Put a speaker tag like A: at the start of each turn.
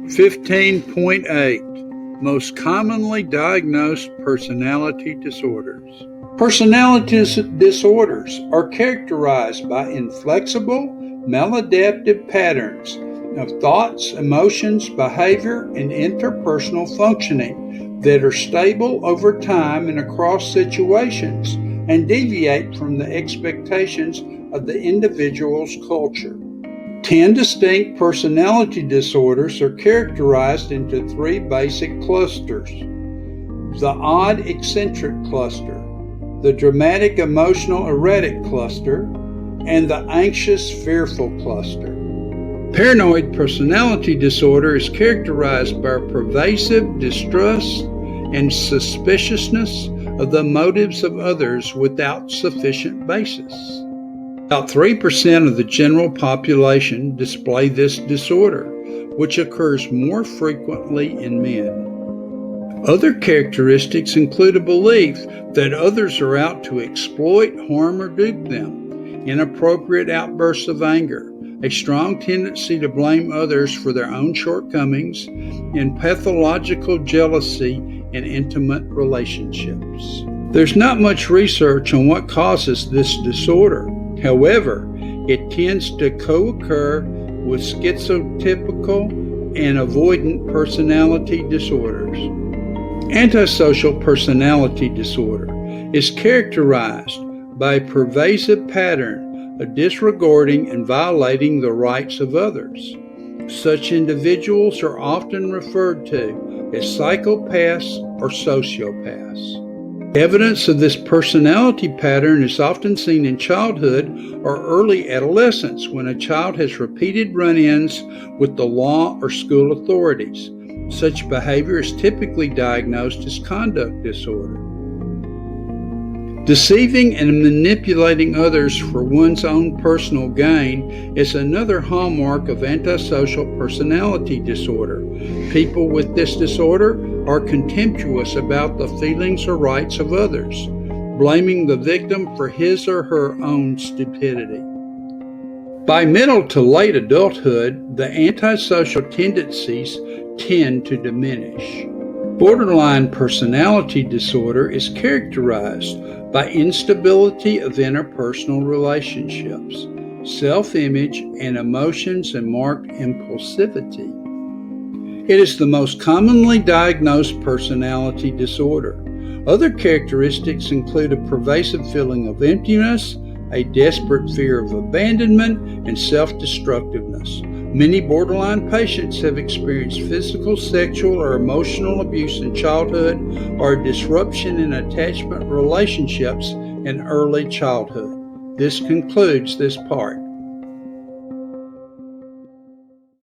A: 15.8 Most commonly diagnosed personality disorders. Personality disorders are characterized by inflexible, maladaptive patterns of thoughts, emotions, behavior, and interpersonal functioning that are stable over time and across situations and deviate from the expectations of the individual's culture. 10 distinct personality disorders are characterized into 3 basic clusters: the odd eccentric cluster, the dramatic emotional erratic cluster, and the anxious fearful cluster. Paranoid personality disorder is characterized by pervasive distrust and suspiciousness of the motives of others without sufficient basis. About 3% of the general population display this disorder, which occurs more frequently in men. Other characteristics include a belief that others are out to exploit, harm, or dupe them, inappropriate outbursts of anger, a strong tendency to blame others for their own shortcomings, and pathological jealousy in intimate relationships. There's not much research on what causes this disorder. However, it tends to co-occur with schizotypical and avoidant personality disorders. Antisocial personality disorder is characterized by a pervasive pattern of disregarding and violating the rights of others. Such individuals are often referred to as psychopaths or sociopaths. Evidence of this personality pattern is often seen in childhood or early adolescence when a child has repeated run-ins with the law or school authorities. Such behavior is typically diagnosed as conduct disorder. Deceiving and manipulating others for one's own personal gain is another hallmark of antisocial personality disorder. People with this disorder are contemptuous about the feelings or rights of others, blaming the victim for his or her own stupidity. By middle to late adulthood, the antisocial tendencies tend to diminish. Borderline personality disorder is characterized by instability of interpersonal relationships, self-image, and emotions and marked impulsivity. It is the most commonly diagnosed personality disorder. Other characteristics include a pervasive feeling of emptiness, a desperate fear of abandonment, and self-destructiveness. Many borderline patients have experienced physical, sexual, or emotional abuse in childhood or disruption in attachment relationships in early childhood. This concludes this part.